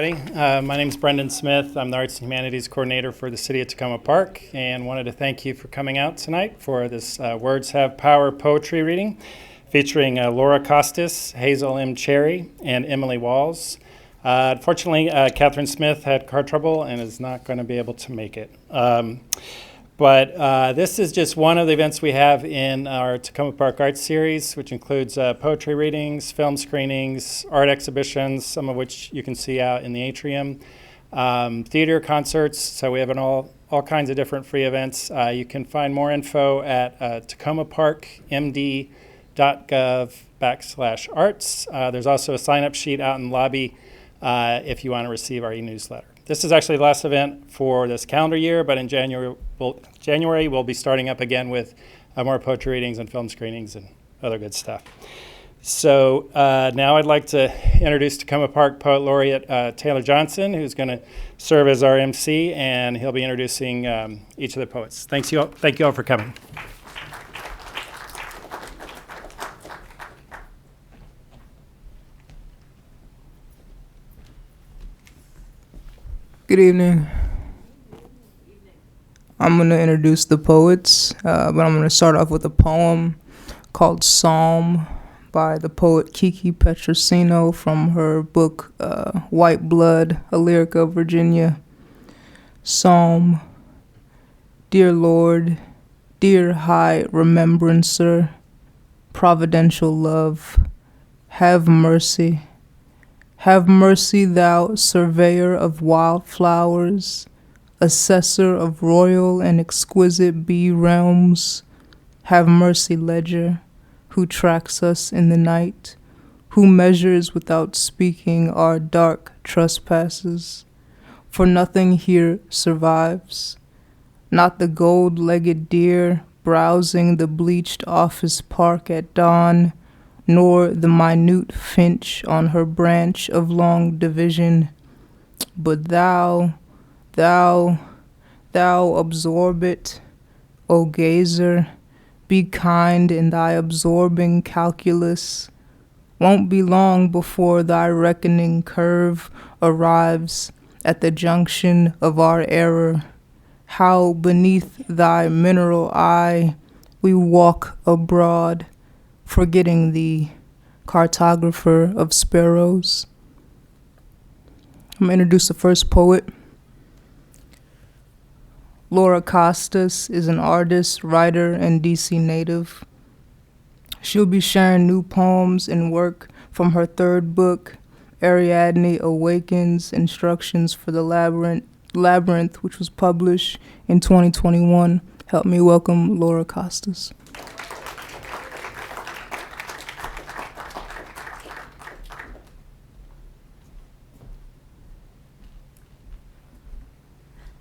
everybody. My name is Brendan Smith. I'm the Arts and Humanities Coordinator for the City of Takoma Park, and wanted to thank you for coming out tonight for this Words Have Power poetry reading featuring Laura Costas, Hazel M. and Emily Walz. Unfortunately, Katherine Smith had car trouble and is not going to be able to make it. But this is just one of the events we have in our Takoma Park Arts Series, which includes poetry readings, film screenings, art exhibitions, some of which you can see out in the atrium, theater concerts. So we have all kinds of different free events. You can find more info at takomaparkmd.gov/arts. There's also a sign-up sheet out in the lobby if you want to receive our e-newsletter. This is actually the last event for this calendar year, but in January we'll be starting up again with more poetry readings and film screenings and other good stuff. So now I'd like to introduce Takoma Park Poet Laureate Taylor Johnson, who's going to serve as our MC, and he'll be introducing each of the poets. Thank you all for coming. Good evening. I'm going to introduce the poets, but I'm going to start off with a poem called Psalm by the poet Kiki Petrosino from her book White Blood, a Lyric of Virginia. Psalm. Dear Lord, dear high remembrancer, providential love, have mercy. Have mercy, thou surveyor of wildflowers, assessor of royal and exquisite bee realms. Have mercy, ledger, who tracks us in the night, who measures without speaking our dark trespasses. For nothing here survives, not the gold-legged deer browsing the bleached office park at dawn, nor the minute finch on her branch of long division. But thou absorb it, O gazer, be kind in thy absorbing calculus. Won't be long before thy reckoning curve arrives at the junction of our error. How beneath thy mineral eye we walk abroad, forgetting thee, cartographer of sparrows. I'm going to introduce the first poet. Laura Costas is an artist, writer, and DC native. She'll be sharing new poems and work from her third book, Ariadne Awakens, Instructions for the Labyrinth, which was published in 2021. Help me welcome Laura Costas.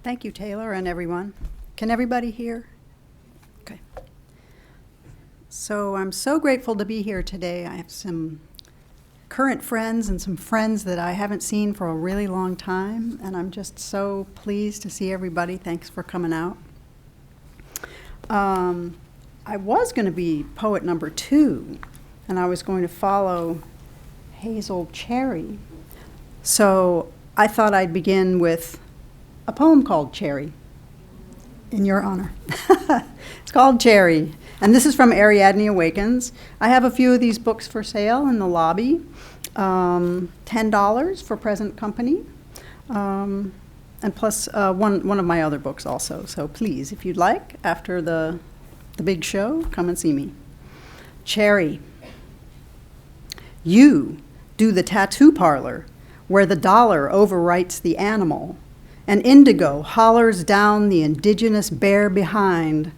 Thank you, Taylor, and everyone. Can everybody hear? Okay. So I'm so grateful to be here today. I have some current friends and some friends that I haven't seen for a really long time, and I'm just so pleased to see everybody. Thanks for coming out. I was going to be poet number 2, and I was going to follow Hazel Cherry. So I thought I'd begin with a poem called Cherry, in your honor. It's called Cherry, and this is from Ariadne Awakens. I have a few of these books for sale in the lobby, $10 for present company, and plus one of my other books also. So please, if you'd like, after the big show, come and see me. Cherry. You do the tattoo parlor where the dollar overwrites the animal, and indigo hollers down the indigenous bear behind,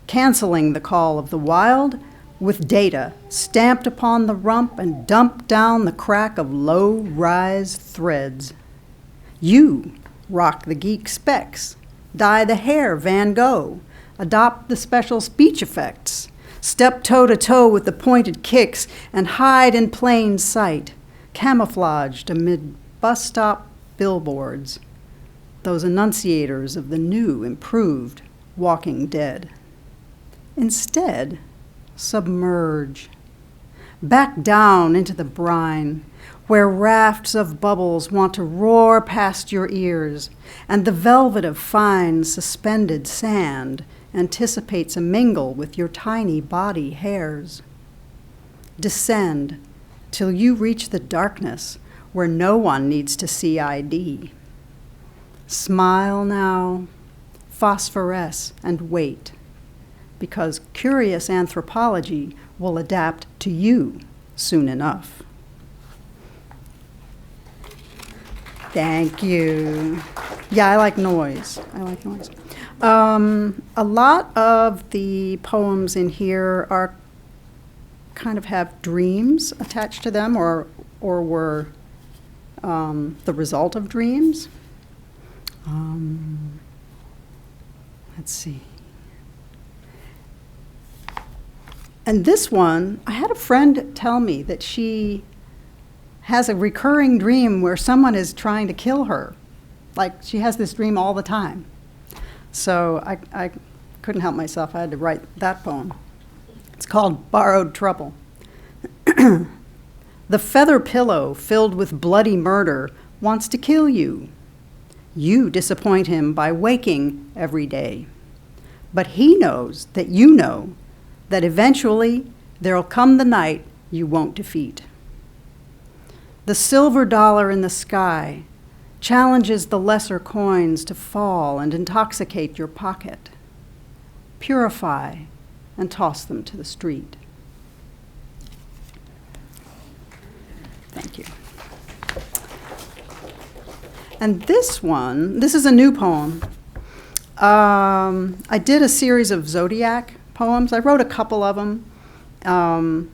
canceling the call of the wild with data stamped upon the rump and dumped down the crack of low-rise threads. You rock the geek specs, dye the hair Van Gogh, adopt the special speech effects, step toe-to-toe with the pointed kicks, and hide in plain sight, camouflaged amid bus-stop billboards, those enunciators of the new, improved Walking Dead. Instead, submerge. back down into the brine, where rafts of bubbles want to roar past your ears, and the velvet of fine suspended sand anticipates a mingle with your tiny body hairs. Descend till you reach the darkness where no one needs to see ID. Smile now, phosphoresce, and wait, because curious anthropology will adapt to you soon enough. Thank you. Yeah, I like noise. A lot of the poems in here are kind of have dreams attached to them, or were the result of dreams. Let's see. And this one, I had a friend tell me that she has a recurring dream where someone is trying to kill her. Like, she has this dream all the time. So I couldn't help myself. I had to write that poem. It's called Borrowed Trouble. The feather pillow filled with bloody murder wants to kill you. You disappoint him by waking every day. But he knows that you know that eventually there'll come the night you won't defeat. The silver dollar in the sky challenges the lesser coins to fall and intoxicate your pocket. Purify and toss them to the street. Thank you. And this one, this is a new poem. I did a series of Zodiac poems. I wrote a couple of them. And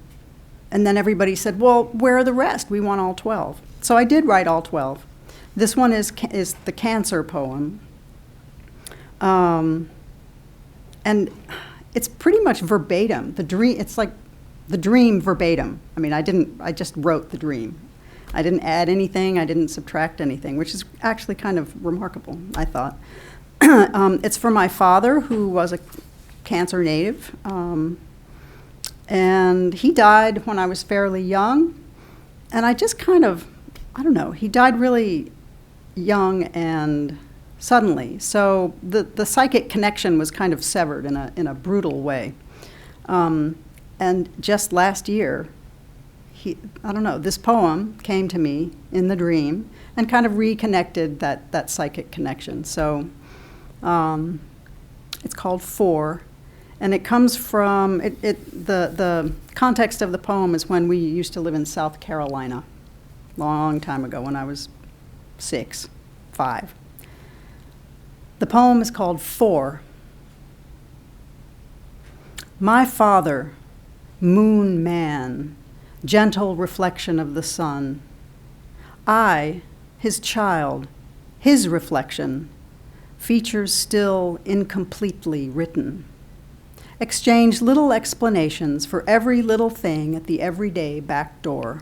then everybody said, well, where are the rest? We want all 12. So I did write all 12. This one is the Cancer poem. And it's pretty much verbatim. The dream, it's like the dream verbatim. I mean, I just wrote the dream. I didn't add anything, I didn't subtract anything, which is actually kind of remarkable, I thought. It's for my father, who was a Cancer native. And he died when I was fairly young. And I just kind of, I don't know, he died really young and suddenly. So the psychic connection was kind of severed in a brutal way. And just last year, I don't know, this poem came to me in the dream and kind of reconnected that psychic connection. So it's called Four. And it comes from, the context of the poem is when we used to live in South Carolina, long time ago when I was 5. The poem is called Four. My father, moon man, gentle reflection of the sun. I, his child, his reflection, features still incompletely written. Exchange little explanations for every little thing at the everyday back door.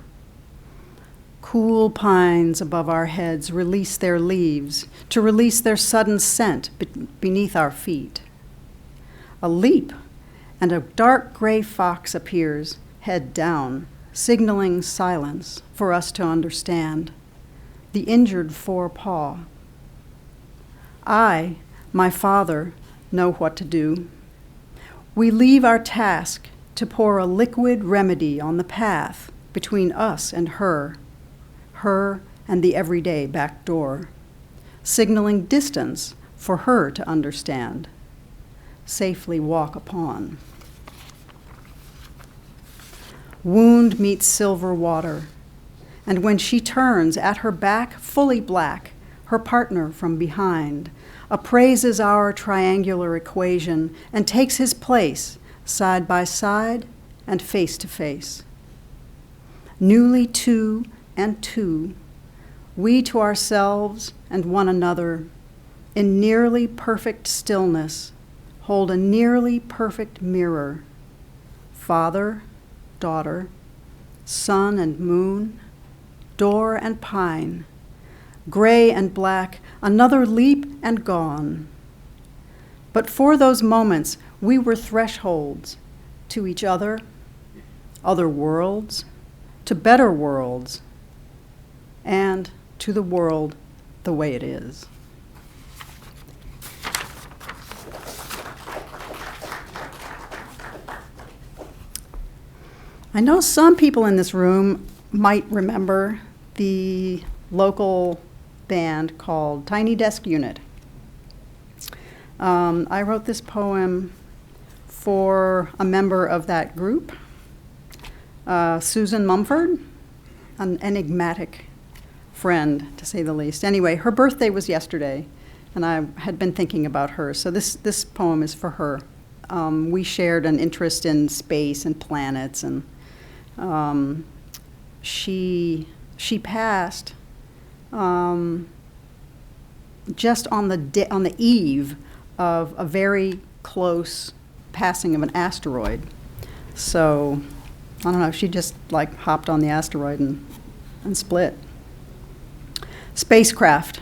Cool pines above our heads release their leaves to release their sudden scent beneath our feet. A leap, and a dark gray fox appears, head down, signaling silence for us to understand. The injured forepaw. I, my father, know what to do. We leave our task to pour a liquid remedy on the path between us and her and the everyday back door, signaling distance for her to understand, safely walk upon. Wound meets silver water, and when she turns at her back fully black, her partner from behind appraises our triangular equation and takes his place side by side and face to face. Newly 2 and 2, we to ourselves and one another, in nearly perfect stillness, hold a nearly perfect mirror. Father, daughter, sun and moon, door and pine, gray and black, another leap and gone. But for those moments, we were thresholds to each other, other worlds, to better worlds, and to the world the way it is. I know some people in this room might remember the local band called Tiny Desk Unit. I wrote this poem for a member of that group, Susan Mumford, an enigmatic friend, to say the least. Anyway, her birthday was yesterday, and I had been thinking about her, so this poem is for her. We shared an interest in space and planets, and she passed just on the eve of a very close passing of an asteroid. So I don't know, she just like hopped on the asteroid and split. Spacecraft.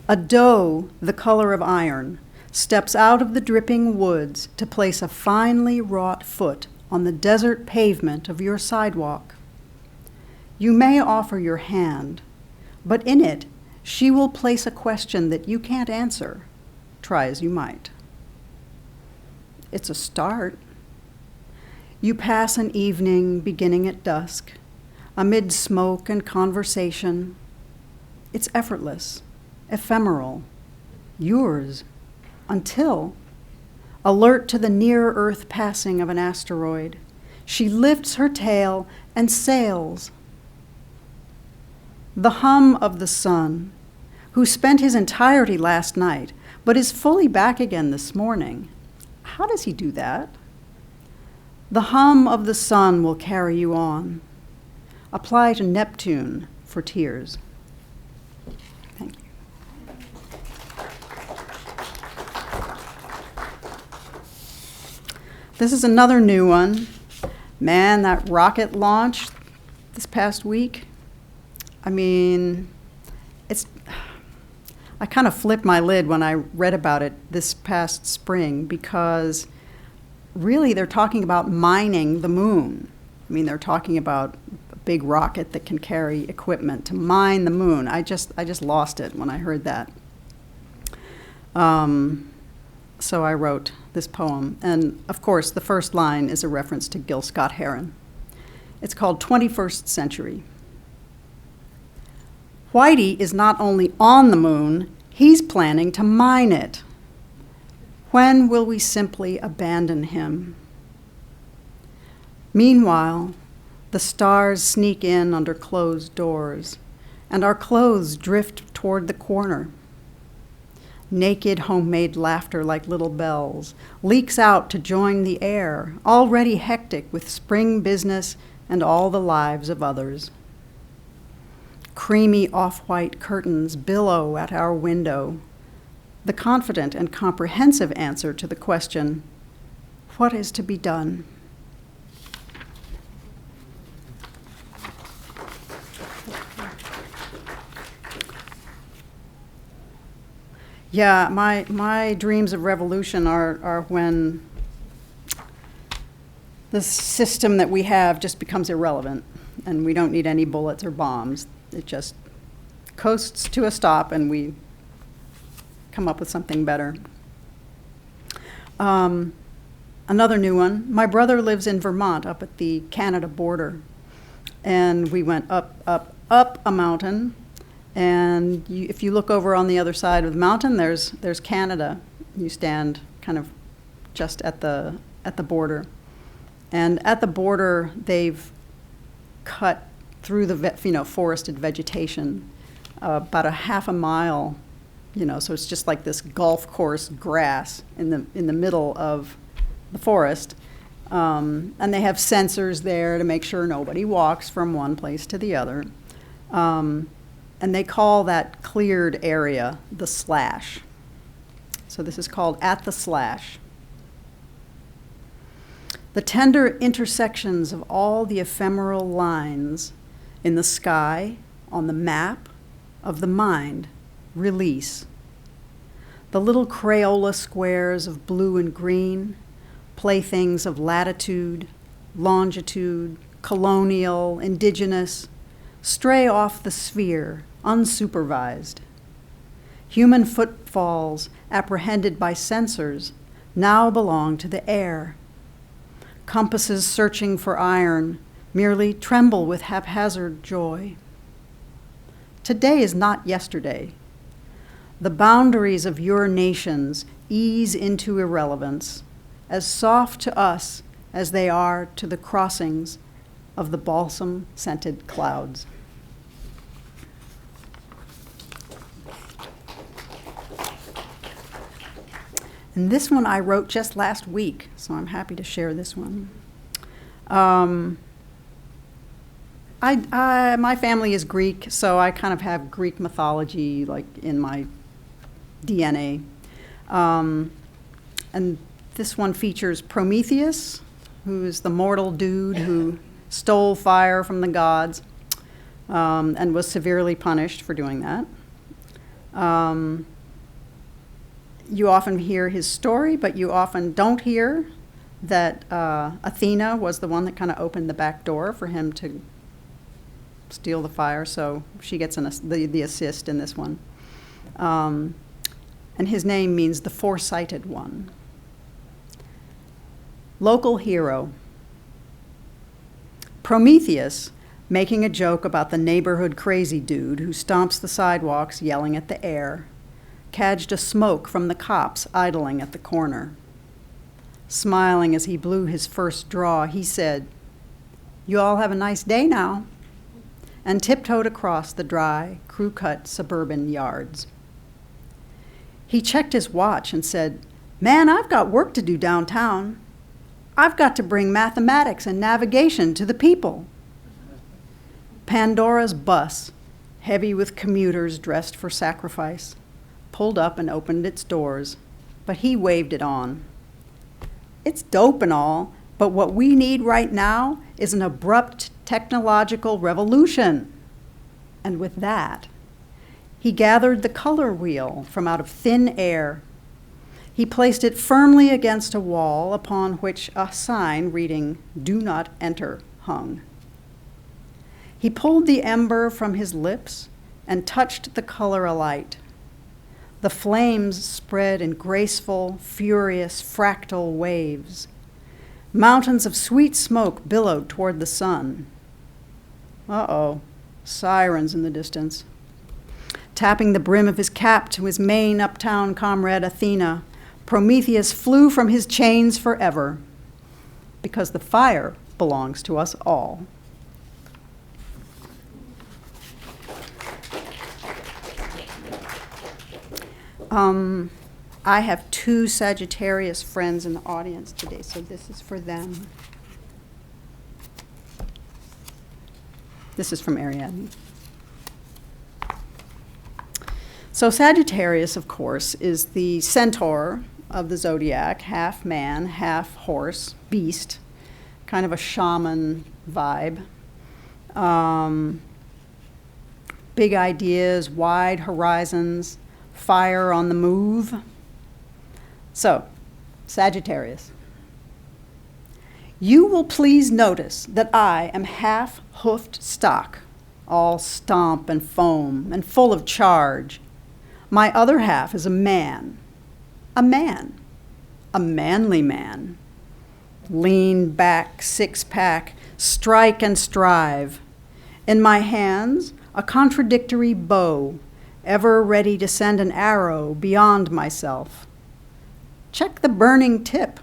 A doe the color of iron steps out of the dripping woods to place a finely wrought foot on the desert pavement of your sidewalk. You may offer your hand, but in it she will place a question that you can't answer, try as you might. It's a start. You pass an evening beginning at dusk, amid smoke and conversation. It's effortless, ephemeral, yours, until, alert to the near-Earth passing of an asteroid, she lifts her tail and sails. The hum of the sun, who spent his entirety last night, but is fully back again this morning. How does he do that? The hum of the sun will carry you on. Apply to Neptune for tears. Thank you. This is another new one. Man, that rocket launch this past week, I mean, I kind of flipped my lid when I read about it this past spring, because really they're talking about mining the moon. I mean, they're talking about a big rocket that can carry equipment to mine the moon. I just lost it when I heard that. So I wrote this poem. And of course, the first line is a reference to Gil Scott-Heron. It's called 21st Century. Whitey is not only on the moon, he's planning to mine it. When will we simply abandon him? Meanwhile, the stars sneak in under closed doors, and our clothes drift toward the corner. Naked homemade laughter like little bells leaks out to join the air, already hectic with spring business and all the lives of others. Creamy off-white curtains billow at our window, the confident and comprehensive answer to the question, what is to be done? Yeah, my dreams of revolution are when the system that we have just becomes irrelevant and we don't need any bullets or bombs. It just coasts to a stop and we come up with something better. Another new one. My brother lives in Vermont, up at the Canada border. And we went up a mountain. And if you look over on the other side of the mountain, there's Canada. You stand kind of just at the border. And at the border, they've cut through the forested vegetation about a half a mile, so it's just like this golf course grass in the middle of the forest. And they have sensors there to make sure nobody walks from one place to the other. And they call that cleared area the slash. So this is called At the Slash. The tender intersections of all the ephemeral lines in the sky, on the map of the mind, release. The little Crayola squares of blue and green, playthings of latitude, longitude, colonial, indigenous, stray off the sphere, unsupervised. Human footfalls, apprehended by sensors, now belong to the air. Compasses searching for iron merely tremble with haphazard joy. Today is not yesterday. The boundaries of your nations ease into irrelevance, as soft to us as they are to the crossings of the balsam-scented clouds. And this one I wrote just last week, so I'm happy to share this one. My family is Greek, so I kind of have Greek mythology like in my DNA. And this one features Prometheus, who's the mortal dude who stole fire from the gods and was severely punished for doing that. You often hear his story, but you often don't hear that Athena was the one that kind of opened the back door for him to steal the fire, so she gets the assist in this one. And his name means the foresighted one. Local hero. Prometheus, making a joke about the neighborhood crazy dude who stomps the sidewalks yelling at the air, cadged a smoke from the cops idling at the corner. Smiling as he blew his first draw, he said, "You all have a nice day now," and tiptoed across the dry, crew-cut suburban yards. He checked his watch and said, "Man, I've got work to do downtown. I've got to bring mathematics and navigation to the people." Pandora's bus, heavy with commuters dressed for sacrifice, pulled up and opened its doors, but he waved it on. "It's dope and all, but what we need right now is an abrupt technological revolution." And with that, he gathered the color wheel from out of thin air. He placed it firmly against a wall upon which a sign reading, "Do not enter," hung. He pulled the ember from his lips and touched the color alight. The flames spread in graceful, furious, fractal waves. Mountains of sweet smoke billowed toward the sun. Uh-oh, sirens in the distance. Tapping the brim of his cap to his main uptown comrade Athena, Prometheus flew from his chains forever, because the fire belongs to us all. I have two Sagittarius friends in the audience today, so this is for them. This is from Ariadne. So Sagittarius, of course, is the centaur of the zodiac, half man, half horse, beast, kind of a shaman vibe. Big ideas, wide horizons, fire on the move. So, Sagittarius. You will please notice that I am half-hoofed stock, all stomp and foam and full of charge. My other half is a man, a manly man. Lean back, six-pack, strike and strive. In my hands, a contradictory bow, ever ready to send an arrow beyond myself. Check the burning tip,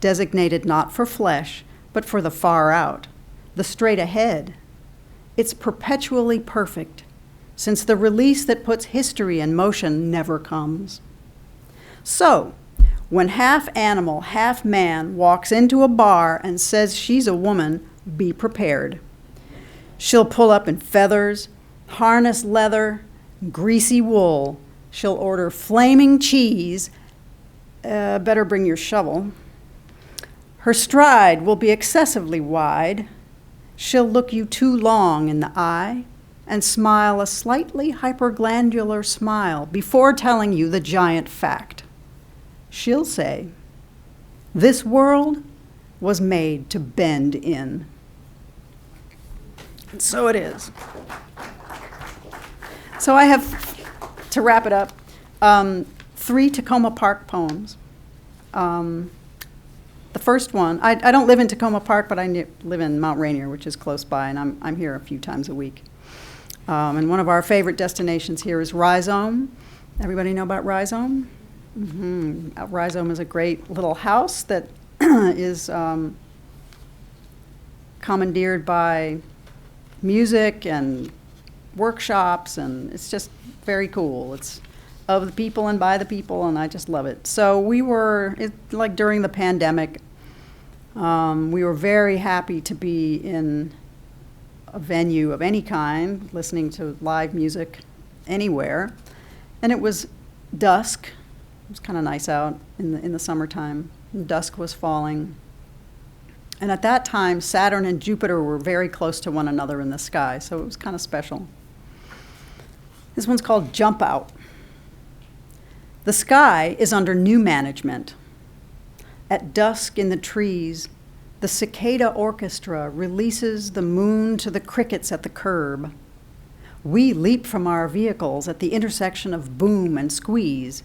designated not for flesh, but for the far out, the straight ahead. It's perpetually perfect, since the release that puts history in motion never comes. So, when half animal, half man walks into a bar and says she's a woman, be prepared. She'll pull up in feathers, harness leather, greasy wool. She'll order flaming cheese. Better bring your shovel. Her stride will be excessively wide. She'll look you too long in the eye and smile a slightly hyperglandular smile before telling you the giant fact. She'll say, "This world was made to bend in. And so it is. So I have, to wrap it up, 3 Takoma Park poems. The first one, I don't live in Takoma Park, but I live in Mount Rainier, which is close by, and I'm here a few times a week. And one of our favorite destinations here is Rhizome. Everybody know about Rhizome? Rhizome is a great little house that is commandeered by music and workshops, and it's just very cool. It's of the people and by the people, and I just love it. So we were, like during the pandemic, we were very happy to be in a venue of any kind, listening to live music anywhere. And it was dusk. It was kind of nice out in the summertime. And dusk was falling. And at that time, Saturn and Jupiter were very close to one another in the sky, so it was kind of special. This one's called Jump Out. The sky is under new management. At dusk in the trees, the cicada orchestra releases the moon to the crickets at the curb. We leap from our vehicles at the intersection of boom and squeeze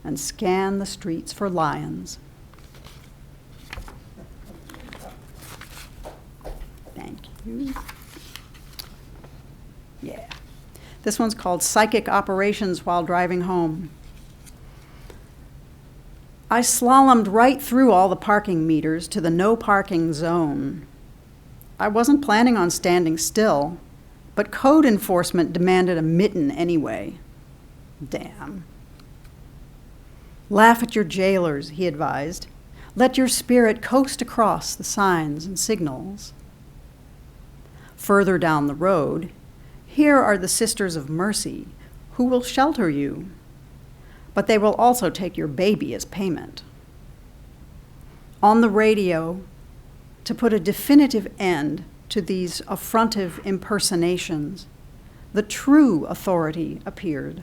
and scan the streets for lions. Thank you. Yeah. This one's called Psychic Operations While Driving Home. I slalomed right through all the parking meters to the no parking zone. I wasn't planning on standing still, but code enforcement demanded a mitten anyway. Damn. Laugh at your jailers, he advised. Let your spirit coast across the signs and signals. Further down the road, here are the Sisters of Mercy, who will shelter you, but they will also take your baby as payment. On the radio, to put a definitive end to these affrontive impersonations, the true authority appeared.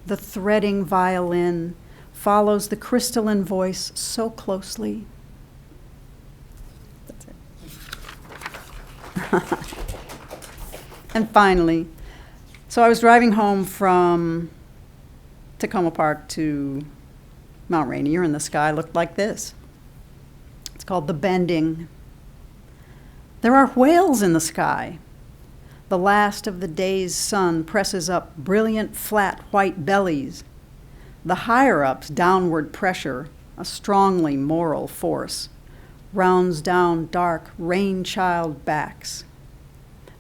The threading violin follows the crystalline voice so closely. That's it. And finally, so I was driving home from Takoma Park to Mount Rainier, and the sky looked like this. It's called The Bending. There are whales in the sky. The last of the day's sun presses up brilliant, flat, white bellies. The higher-ups' downward pressure, a strongly moral force, rounds down dark, rain-child backs.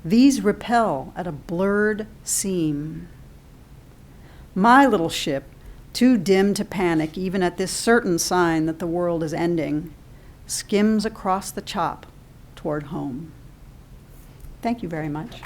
These repel at a blurred seam. My little ship, too dim to panic even at this certain sign that the world is ending, skims across the chop toward home. Thank you very much.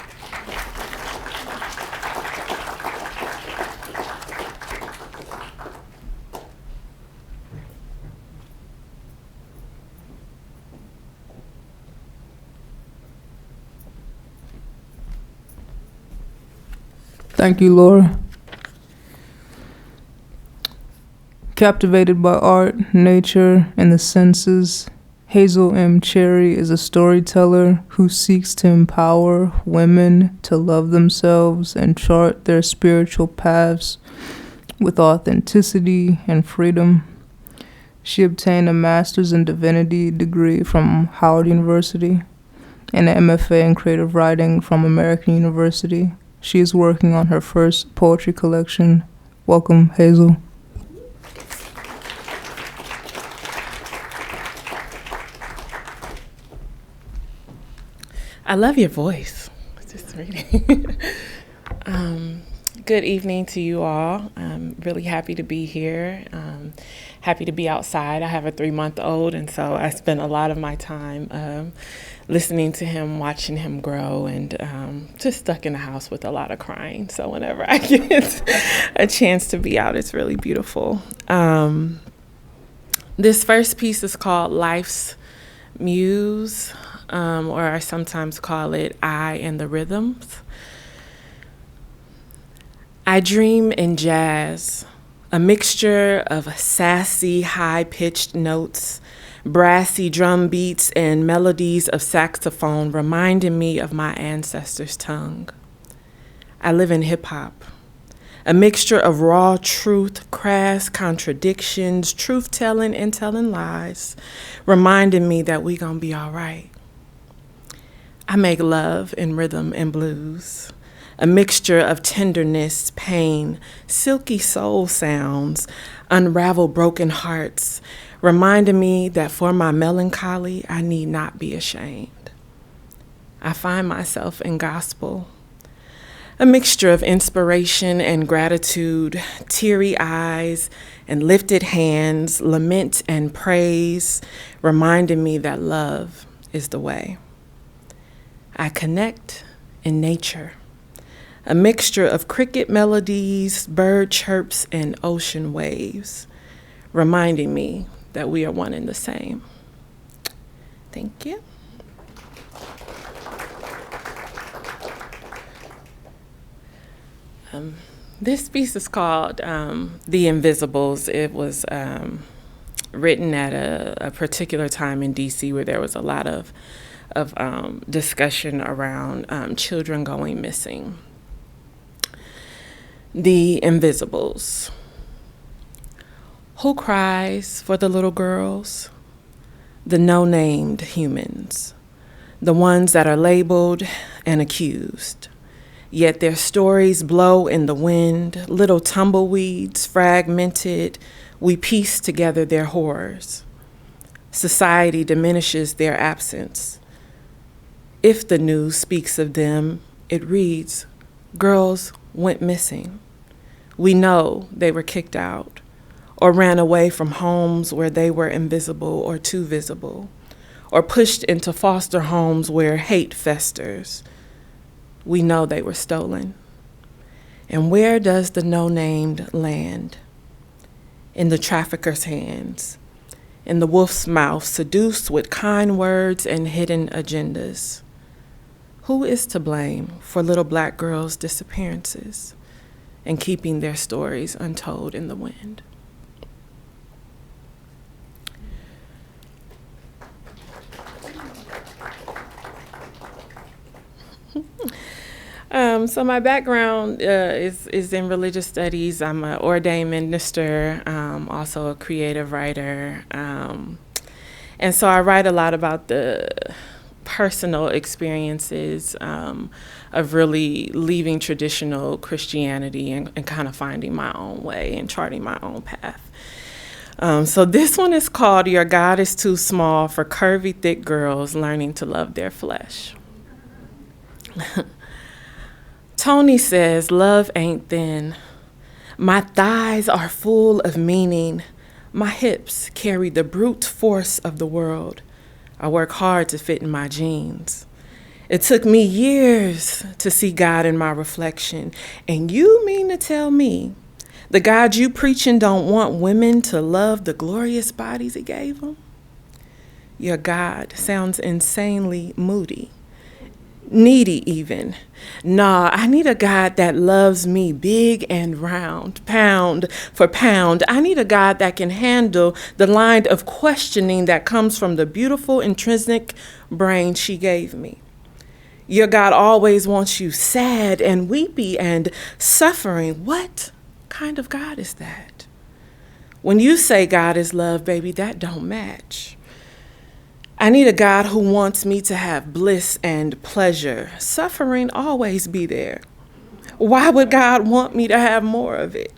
Thank you, Laura. Captivated by art, nature, and the senses, Hazel M. is a storyteller who seeks to empower women to love themselves and chart their spiritual paths with authenticity and freedom. She obtained a master's in divinity degree from Howard University and an MFA in creative writing from American University. She is working on her first poetry collection. Welcome, Hazel. I love your voice. Just reading. Good evening to you all. I'm really happy to be here. Happy to be outside. I have a 3-month-old, and so I spend a lot of my time listening to him, watching him grow, and just stuck in the house with a lot of crying. So whenever I get a chance to be out, it's really beautiful. This first piece is called Life's Muse, or I sometimes call it I and the Rhythms. I dream in jazz, a mixture of sassy, high-pitched notes brassy drum beats and melodies of saxophone reminding me of my ancestors' tongue. I live in hip hop, a mixture of raw truth, crass contradictions, truth-telling and telling lies, reminding me that we gonna be all right. I make love in rhythm and blues, a mixture of tenderness, pain, silky soul sounds, unravel broken hearts, reminding me that for my melancholy, I need not be ashamed. I find myself in gospel, a mixture of inspiration and gratitude, teary eyes and lifted hands, lament and praise, reminding me that love is the way. I connect in nature, a mixture of cricket melodies, bird chirps, and ocean waves, reminding me that we are one and the same. Thank you. This piece is called The Invisibles. It was written at a particular time in DC where there was a lot of discussion around children going missing. The Invisibles. Who cries for the little girls? The no-named humans, the ones that are labeled and accused. Yet their stories blow in the wind, little tumbleweeds, fragmented, we piece together their horrors. Society diminishes their absence. If the news speaks of them, it reads, girls went missing. We know they were kicked out or ran away from homes where they were invisible or too visible, or pushed into foster homes where hate festers. We know they were stolen. And where does the no-named land? In the trafficker's hands, in the wolf's mouth, seduced with kind words and hidden agendas. Who is to blame for little black girls' disappearances and keeping their stories untold in the wind? So my background is in religious studies. I'm an ordained minister, also a creative writer. And so I write a lot about the personal experiences of really leaving traditional Christianity and kind of finding my own way and charting my own path. So this one is called Your God is Too Small for Curvy, Thick Girls Learning to Love Their Flesh. Tony says, love ain't thin. My thighs are full of meaning. My hips carry the brute force of the world. I work hard to fit in my jeans. It took me years to see God in my reflection. And you mean to tell me the God you preaching don't want women to love the glorious bodies he gave them? Your God sounds insanely moody. Needy even. Nah, I need a God that loves me big and round, pound for pound. I need a God that can handle the line of questioning that comes from the beautiful intrinsic brain she gave me. Your God always wants you sad and weepy and suffering. What kind of God is that? When you say God is love, baby, that don't match. I need a God who wants me to have bliss and pleasure. Suffering always be there. Why would God want me to have more of it?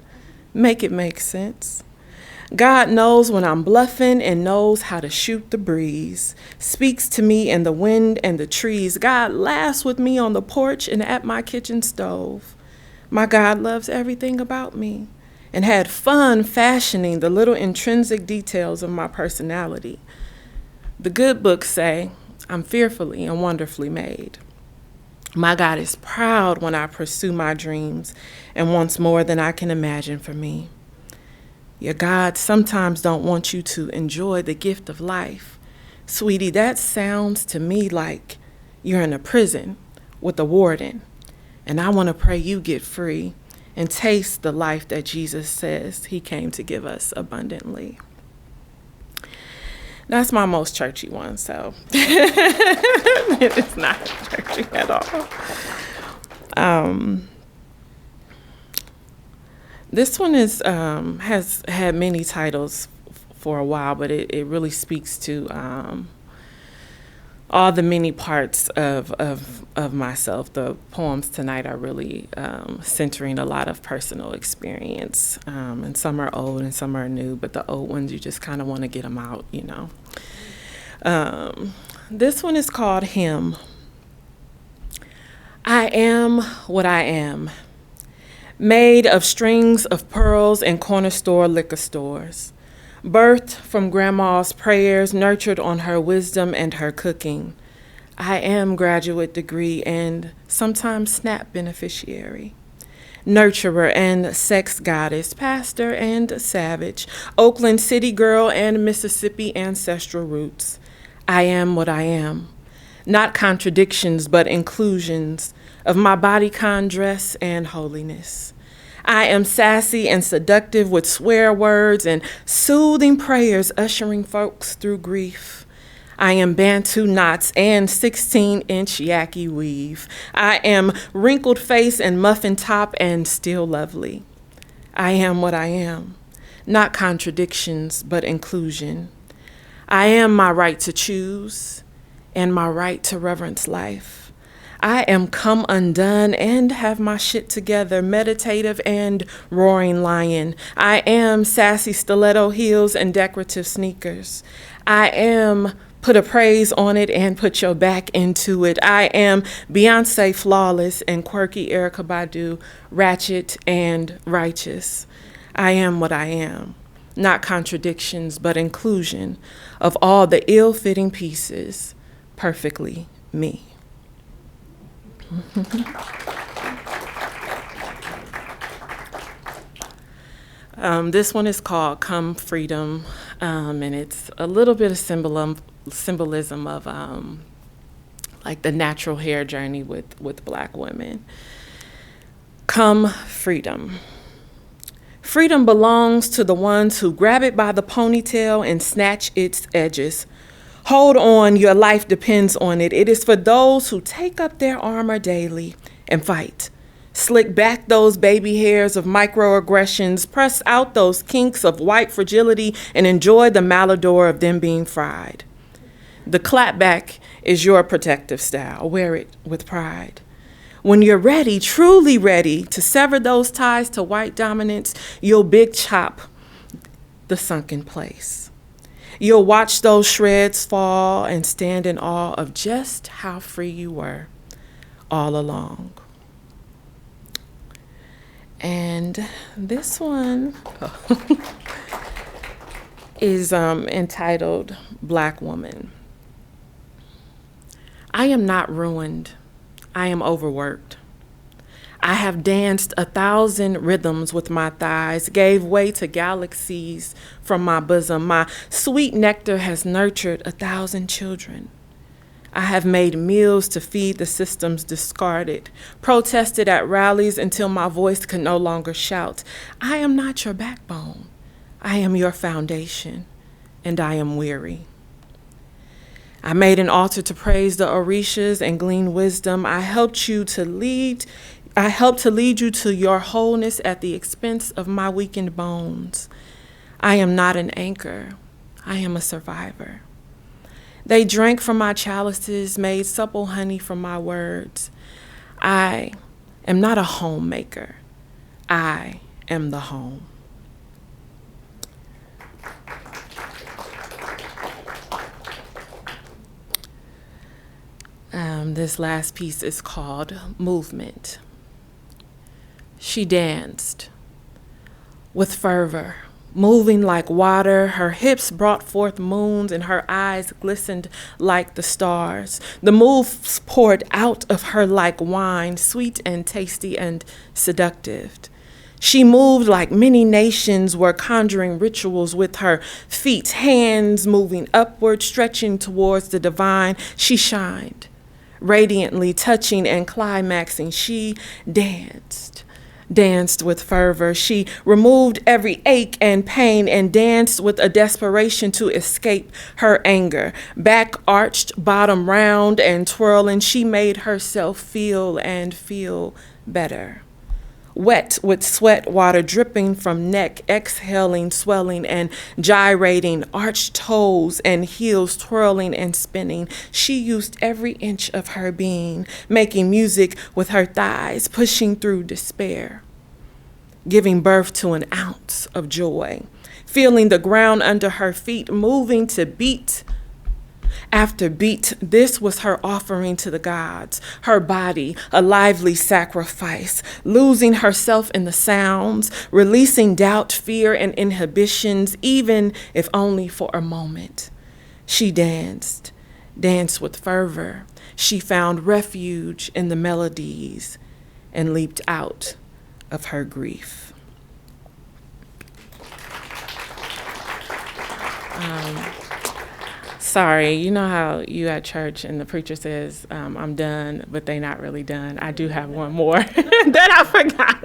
Make it make sense. God knows when I'm bluffing and knows how to shoot the breeze. Speaks to me in the wind and the trees. God laughs with me on the porch and at my kitchen stove. My God loves everything about me and had fun fashioning the little intrinsic details of my personality. The good books say I'm fearfully and wonderfully made. My God is proud when I pursue my dreams and wants more than I can imagine for me. Your God sometimes don't want you to enjoy the gift of life. Sweetie, that sounds to me like you're in a prison with a warden, and I want to pray you get free and taste the life that Jesus says he came to give us abundantly. That's my most churchy one, so it's not churchy at all. This one is has had many titles for a while, but it really speaks to all the many parts of myself. The poems tonight are really centering a lot of personal experience, and some are old and some are new, but the old ones, you just kind of want to get them out, you know. This one is called Him. I am what I am, made of strings of pearls and corner store liquor stores, birthed from grandma's prayers, nurtured on her wisdom and her cooking. I am graduate degree and sometimes SNAP beneficiary, nurturer and sex goddess, pastor and savage, Oakland city girl and Mississippi ancestral roots. I am what I am, not contradictions but inclusions of my bodycon dress and holiness. I am sassy and seductive with swear words and soothing prayers ushering folks through grief. I am Bantu knots and 16-inch yaki weave. I am wrinkled face and muffin top and still lovely. I am what I am, not contradictions but inclusion. I am my right to choose and my right to reverence life. I am come undone and have my shit together, meditative and roaring lion. I am sassy stiletto heels and decorative sneakers. I am put a praise on it and put your back into it. I am Beyonce flawless and quirky Erykah Badu, ratchet and righteous. I am what I am, not contradictions but inclusion of all the ill-fitting pieces, perfectly me. This one is called Come Freedom, and it's a little bit of symbolism of like the natural hair journey with Black women. Come freedom. Freedom belongs to the ones who grab it by the ponytail and snatch its edges. Hold on, your life depends on it. It is for those who take up their armor daily and fight. Slick back those baby hairs of microaggressions, press out those kinks of white fragility, and enjoy the malodor of them being fried. The clapback is your protective style. Wear it with pride. When you're ready, truly ready to sever those ties to white dominance, you'll big chop the sunken place. You'll watch those shreds fall and stand in awe of just how free you were all along. And this one is entitled Black Woman. I am not ruined. I am overworked. I have danced 1,000 rhythms with my thighs, gave way to galaxies from my bosom. My sweet nectar has nurtured 1,000 children. I have made meals to feed the systems discarded, protested at rallies until my voice could no longer shout. I am not your backbone. I am your foundation, and I am weary. I made an altar to praise the Orishas and glean wisdom. I helped to lead you to your wholeness at the expense of my weakened bones. I am not an anchor. I am a survivor. They drank from my chalices, made supple honey from my words. I am not a homemaker. I am the home. This last piece is called Movement. She danced with fervor, moving like water. Her hips brought forth moons and her eyes glistened like the stars. The moves poured out of her like wine, sweet and tasty and seductive. She moved like many nations were conjuring rituals with her feet, hands moving upward, stretching towards the divine. She shined, radiantly touching and climaxing. She danced danced with fervor. She removed every ache and pain and danced with a desperation to escape her anger. Back arched, bottom round and twirling, she made herself feel and feel better. Wet with sweat, water dripping from neck, exhaling, swelling and gyrating, arched toes and heels twirling and spinning. She used every inch of her being, making music with her thighs, pushing through despair, giving birth to an ounce of joy, feeling the ground under her feet, moving to beat after beat. This was her offering to the gods, her body, a lively sacrifice, losing herself in the sounds, releasing doubt, fear, and inhibitions, even if only for a moment. She danced with fervor. She found refuge in the melodies and leaped out of her grief. Sorry, you know how you at church and the preacher says, I'm done, but they not really done. I do have one more that I forgot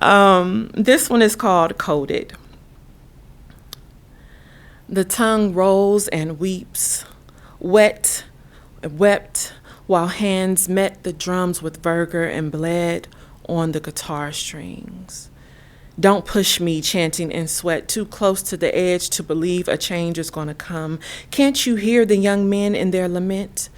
about. This one is called Coded. The tongue rolls and weeps, wept while hands met the drums with vigor and bled on the guitar strings. Don't push me, chanting in sweat, too close to the edge to believe a change is going to come. Can't you hear the young men in their lament?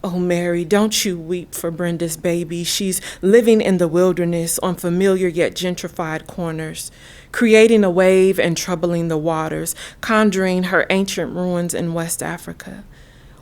Oh, Mary, don't you weep for Brenda's baby. She's living in the wilderness on familiar yet gentrified corners, creating a wave and troubling the waters, conjuring her ancient ruins in West Africa.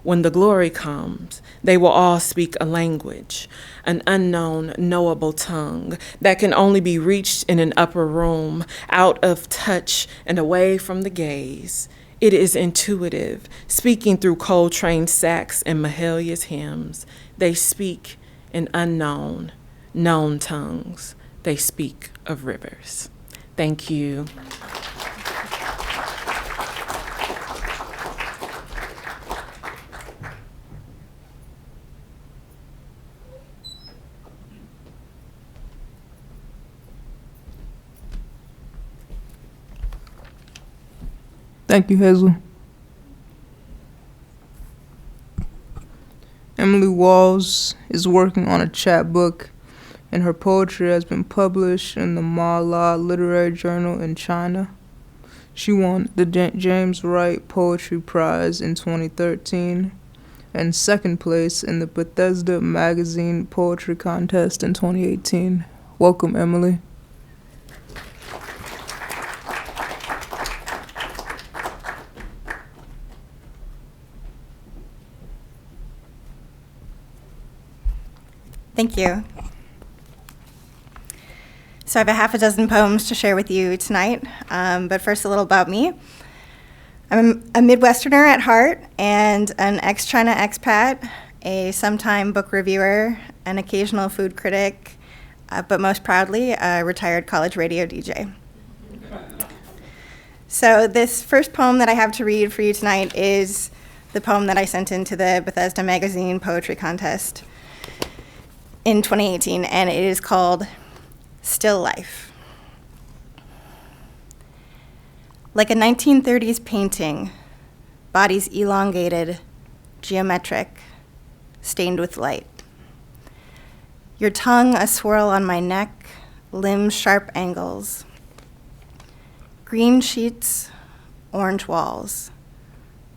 When the glory comes, they will all speak a language, an unknown, knowable tongue that can only be reached in an upper room, out of touch and away from the gaze. It is intuitive, speaking through Coltrane sax and Mahalia's hymns. They speak in unknown, known tongues. They speak of rivers. Thank you. Thank you, Hazel. Emily Walz is working on a chapbook, and her poetry has been published in the Ma La Literary Journal in China. She won the James Wright Poetry Prize in 2013 and second place in the Bethesda Magazine Poetry Contest in 2018. Welcome, Emily. Thank you. So I have a half a dozen poems to share with you tonight, but first a little about me. I'm a Midwesterner at heart and an ex-China expat, a sometime book reviewer, an occasional food critic, but most proudly a retired college radio DJ. So this first poem that I have to read for you tonight is the poem that I sent into the Bethesda Magazine Poetry Contest in 2018, and it is called Still Life. Like a 1930s painting, bodies elongated, geometric, stained with light. Your tongue a swirl on my neck, limbs sharp angles. Green sheets, orange walls,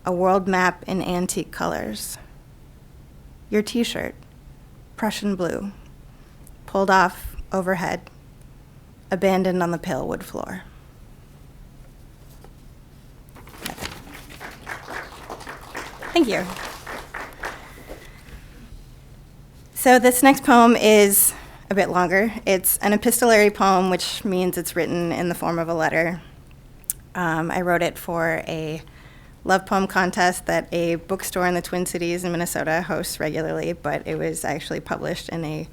a world map in antique colors. Your t-shirt, Prussian blue, pulled off overhead, abandoned on the pale wood floor. Thank you. So this next poem is a bit longer. It's an epistolary poem, which means it's written in the form of a letter. I wrote it for a love poem contest that a bookstore in the Twin Cities in Minnesota hosts regularly, but it was actually published in a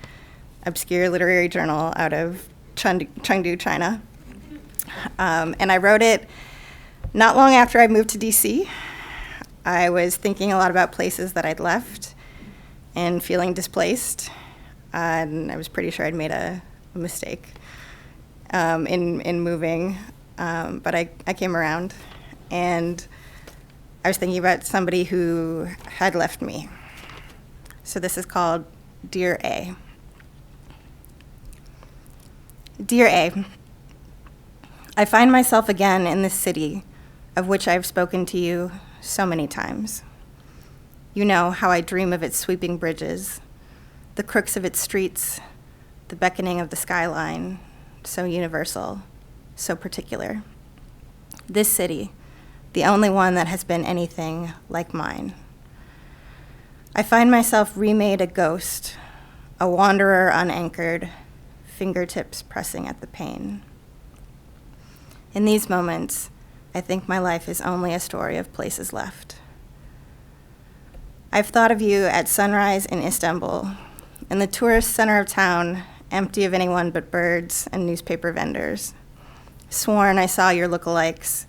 obscure literary journal out of Chengdu, China. And I wrote it not long after I moved to DC. I was thinking a lot about places that I'd left and feeling displaced. And I was pretty sure I'd made a a mistake in moving, but I came around, and I was thinking about somebody who had left me. So this is called Dear A. Dear A, I find myself again in this city of which I've spoken to you so many times. You know how I dream of its sweeping bridges, the crooks of its streets, the beckoning of the skyline, so universal, so particular. This city, the only one that has been anything like mine. I find myself remade a ghost, a wanderer unanchored, fingertips pressing at the pain. In these moments, I think my life is only a story of places left. I've thought of you at sunrise in Istanbul, in the tourist center of town, empty of anyone but birds and newspaper vendors. Sworn I saw your lookalikes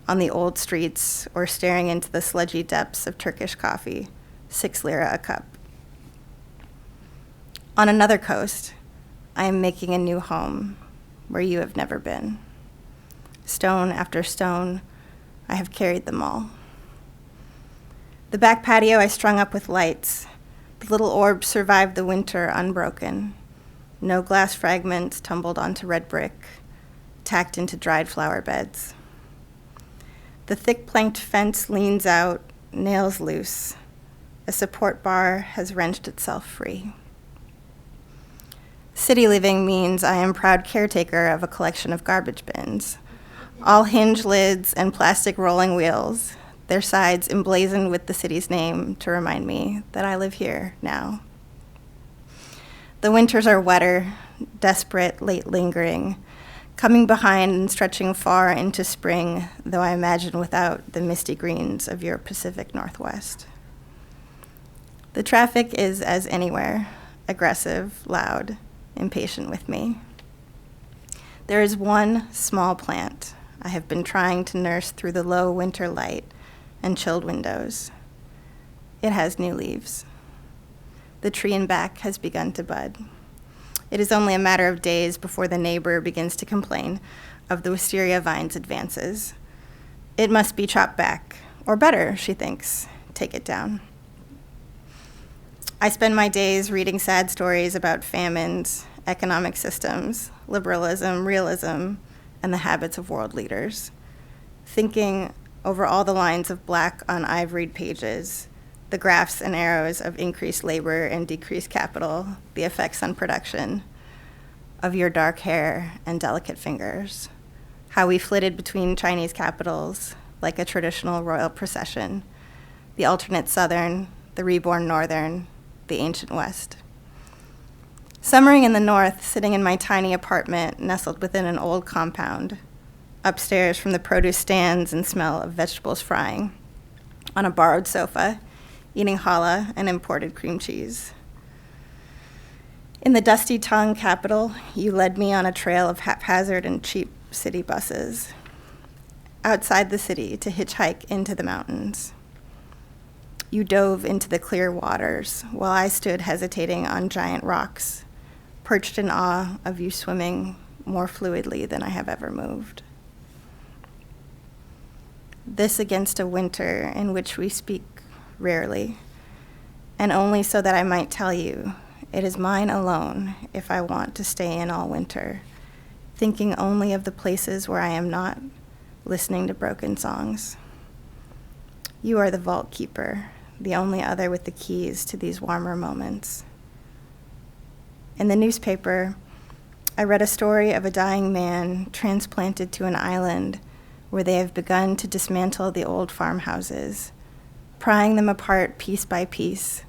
on the old streets or staring into the sludgy depths of Turkish coffee, 6 lira a cup. On another coast, I am making a new home where you have never been. Stone after stone, I have carried them all. The back patio I strung up with lights. The little orbs survived the winter unbroken. No glass fragments tumbled onto red brick, tacked into dried flower beds. The thick planked fence leans out, nails loose. A support bar has wrenched itself free. City living means I am proud caretaker of a collection of garbage bins, all hinge lids and plastic rolling wheels, their sides emblazoned with the city's name to remind me that I live here now. The winters are wetter, desperate, late lingering, coming behind and stretching far into spring, though I imagine without the misty greens of your Pacific Northwest. The traffic is as anywhere, aggressive, loud, impatient with me. There is one small plant I have been trying to nurse through the low winter light and chilled windows. It has new leaves. The tree in back has begun to bud. It is only a matter of days before the neighbor begins to complain of the wisteria vine's advances. It must be chopped back, or better, she thinks, take it down. I spend my days reading sad stories about famines, economic systems, liberalism, realism, and the habits of world leaders, thinking over all the lines of black on ivoried pages, the graphs and arrows of increased labor and decreased capital, the effects on production, of your dark hair and delicate fingers, how we flitted between Chinese capitals like a traditional royal procession, the alternate southern, the reborn northern, the ancient west. Summering in the north, sitting in my tiny apartment nestled within an old compound, upstairs from the produce stands and smell of vegetables frying, on a borrowed sofa, eating challah and imported cream cheese. In the dusty Tang capital, you led me on a trail of haphazard and cheap city buses, outside the city to hitchhike into the mountains. You dove into the clear waters while I stood hesitating on giant rocks, perched in awe of you swimming more fluidly than I have ever moved. This against a winter in which we speak rarely, and only so that I might tell you it is mine alone if I want to stay in all winter, thinking only of the places where I am not, listening to broken songs. You are the vault keeper, the only other with the keys to these warmer moments. In the newspaper, I read a story of a dying man transplanted to an island where they have begun to dismantle the old farmhouses, prying them apart piece by piece,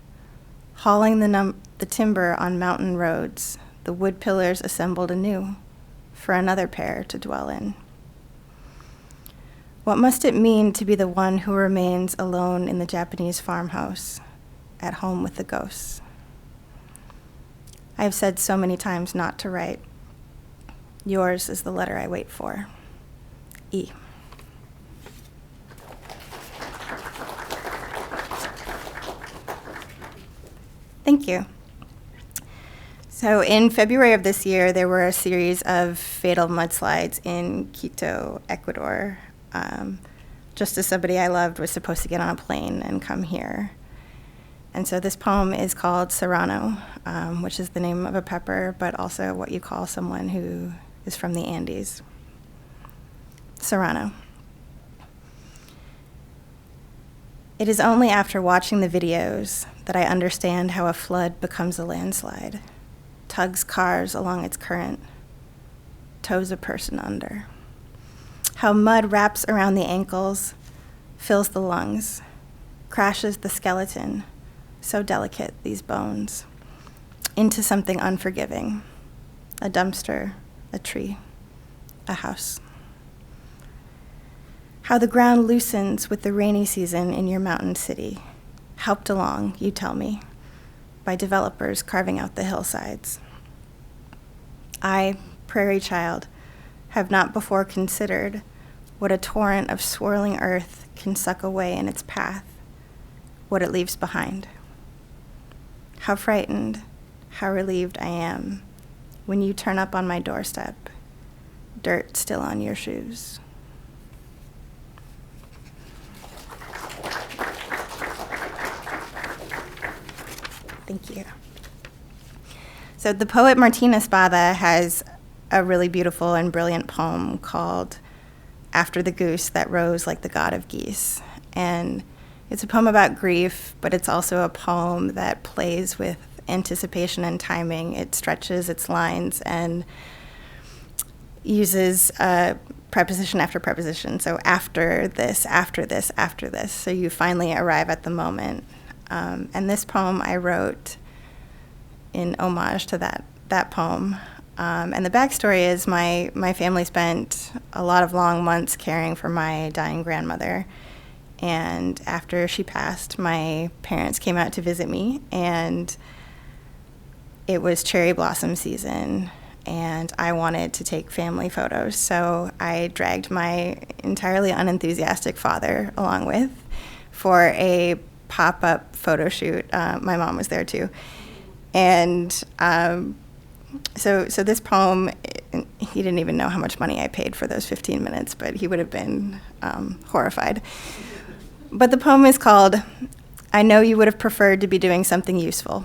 hauling the timber on mountain roads, the wood pillars assembled anew for another pair to dwell in. What must it mean to be the one who remains alone in the Japanese farmhouse, at home with the ghosts? I have said so many times not to write. Yours is the letter I wait for. E. Thank you. So in February of this year, there were a series of fatal mudslides in Quito, Ecuador, just as somebody I loved was supposed to get on a plane and come here. And so this poem is called Serrano, which is the name of a pepper, but also what you call someone who is from the Andes. Serrano. It is only after watching the videos that I understand how a flood becomes a landslide, tugs cars along its current, tows a person under. How mud wraps around the ankles, fills the lungs, crashes the skeleton, so delicate, these bones, into something unforgiving, a dumpster, a tree, a house. How the ground loosens with the rainy season in your mountain city, helped along, you tell me, by developers carving out the hillsides. I, prairie child, have not before considered what a torrent of swirling earth can suck away in its path, what it leaves behind. How frightened, how relieved I am when you turn up on my doorstep, dirt still on your shoes. Thank you. So the poet Martina Espada has a really beautiful and brilliant poem called After the Goose That Rose Like the God of Geese. And it's a poem about grief, but it's also a poem that plays with anticipation and timing. It stretches its lines and uses preposition after preposition. So after this, after this, after this. So you finally arrive at the moment. And this poem I wrote in homage to that poem. And the backstory is my family spent a lot of long months caring for my dying grandmother. And after she passed, my parents came out to visit me, and it was cherry blossom season, and I wanted to take family photos. So I dragged my entirely unenthusiastic father along with for a pop-up photo shoot. My mom was there too. And so this poem, he didn't even know how much money I paid for those 15 minutes, but he would have been horrified. But the poem is called, I Know You Would Have Preferred to Be Doing Something Useful,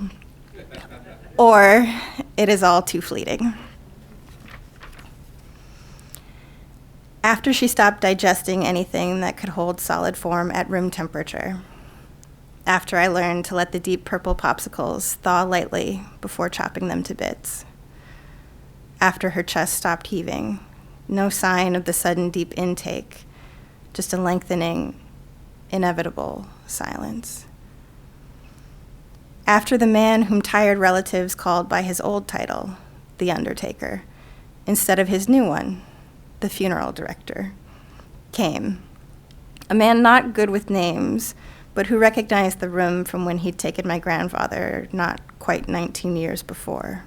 or It Is All Too Fleeting. After she stopped digesting anything that could hold solid form at room temperature, after I learned to let the deep purple popsicles thaw lightly before chopping them to bits, after her chest stopped heaving, no sign of the sudden deep intake, just a lengthening, inevitable silence. After the man whom tired relatives called by his old title, the undertaker, instead of his new one, the funeral director, came, a man not good with names, but who recognized the room from when he'd taken my grandfather not quite 19 years before.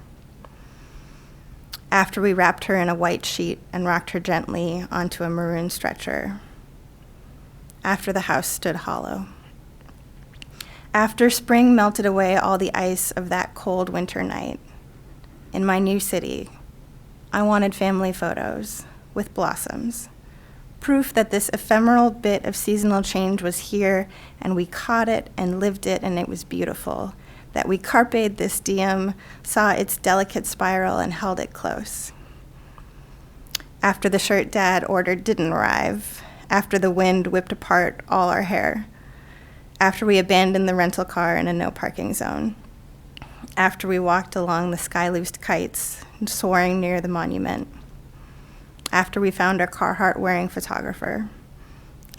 After we wrapped her in a white sheet and rocked her gently onto a maroon stretcher. After the house stood hollow. After spring melted away all the ice of that cold winter night. In my new city, I wanted family photos with blossoms. Proof that this ephemeral bit of seasonal change was here, and we caught it and lived it, and it was beautiful. That we carped this diem, saw its delicate spiral, and held it close. After the shirt Dad ordered didn't arrive, after the wind whipped apart all our hair, after we abandoned the rental car in a no parking zone, after we walked along the sky-loosed kites soaring near the monument, after we found our Carhartt-wearing photographer,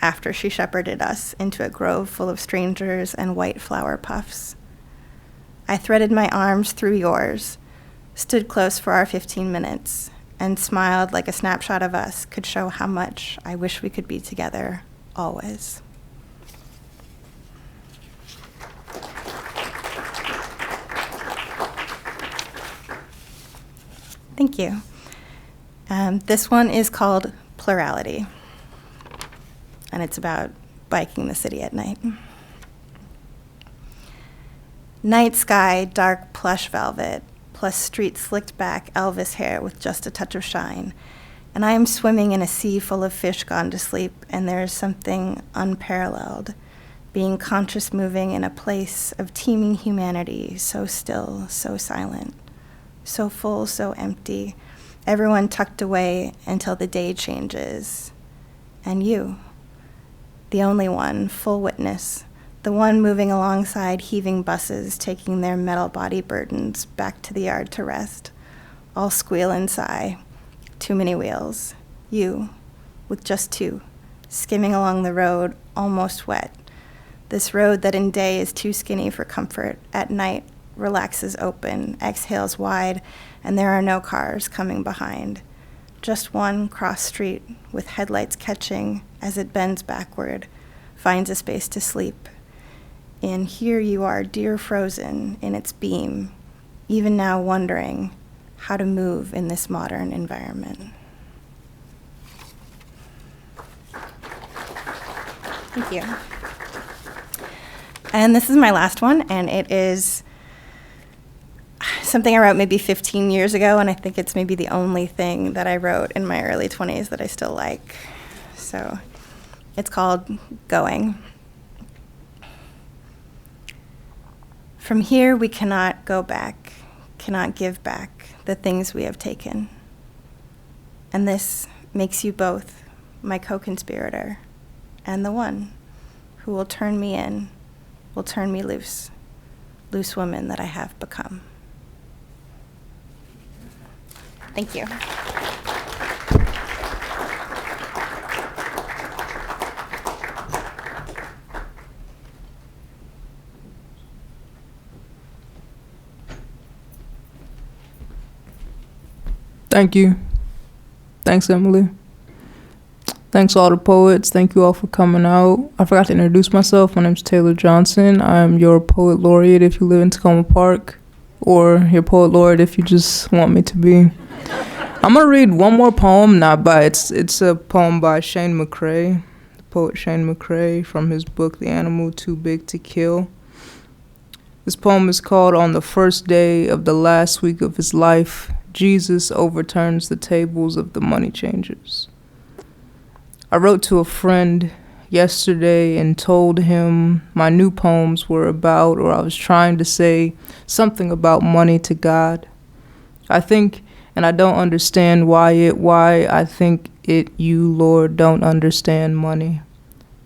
after she shepherded us into a grove full of strangers and white flower puffs. I threaded my arms through yours, stood close for our 15 minutes, and smiled like a snapshot of us could show how much I wish we could be together always. Thank you. This one is called Plurality, and it's about biking the city at night. Night sky, dark plush velvet, plus street slicked back Elvis hair with just a touch of shine. And I am swimming in a sea full of fish gone to sleep, and there is something unparalleled, being conscious moving in a place of teeming humanity, so still, so silent, so full, so empty, everyone tucked away until the day changes. And you, the only one, full witness, the one moving alongside heaving buses, taking their metal body burdens back to the yard to rest, all squeal and sigh, too many wheels. You, with just two, skimming along the road, almost wet. This road that in day is too skinny for comfort, at night relaxes open, exhales wide, and there are no cars coming behind. Just one cross street with headlights catching as it bends backward, finds a space to sleep. And here you are, dear frozen in its beam, even now wondering how to move in this modern environment. Thank you. And this is my last one, and it is something I wrote maybe 15 years ago, and I think it's maybe the only thing that I wrote in my early 20s that I still like. So it's called Going. From here we cannot go back, cannot give back the things we have taken. And this makes you both my co-conspirator and the one who will turn me in, will turn me loose, loose woman that I have become. Thank you. Thank you. Thanks, Emily. Thanks all the poets. Thank you all for coming out. I forgot to introduce myself. My name's Taylor Johnson. I'm your poet laureate if you live in Takoma Park, or your poet laureate if you just want me to be. I'm gonna read one more poem, it's a poem by Shane McCrae, the poet Shane McCrae, from his book The Animal Too Big to Kill. This poem is called On the First Day of the Last Week of His Life, Jesus Overturns the Tables of the Money Changers. I wrote to a friend yesterday and told him my new poems were about, or I was trying to say something about money to God. I think, and I don't understand why I think it, you, Lord, don't understand money.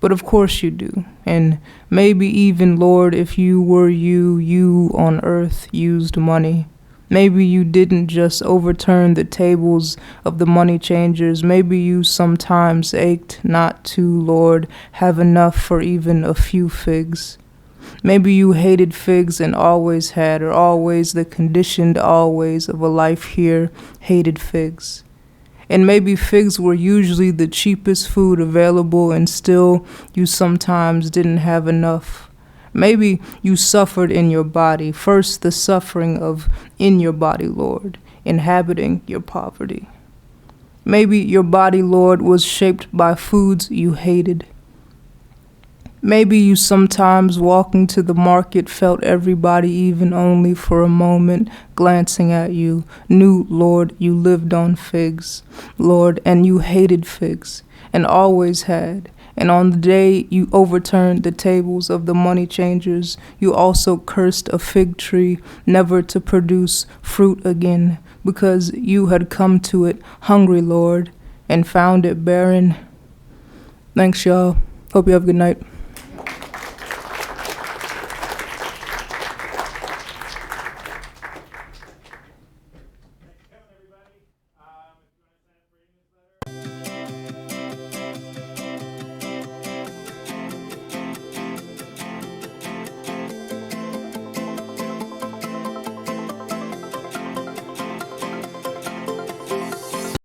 But of course you do. And maybe even, Lord, if you were you on earth used money. Maybe you didn't just overturn the tables of the money changers. Maybe you sometimes ached not to, Lord, have enough for even a few figs. Maybe you hated figs and always had, or always the conditioned always of a life here hated figs. And maybe figs were usually the cheapest food available, and still you sometimes didn't have enough. Maybe you suffered in your body, first the suffering of in your body, Lord, inhabiting your poverty. Maybe your body, Lord, was shaped by foods you hated. Maybe you sometimes walking to the market felt everybody, even only for a moment, glancing at you, knew, Lord, you lived on figs, Lord, and you hated figs, and always had. And on the day you overturned the tables of the money changers, you also cursed a fig tree never to produce fruit again, because you had come to it hungry, Lord, and found it barren. Thanks, y'all. Hope you have a good night.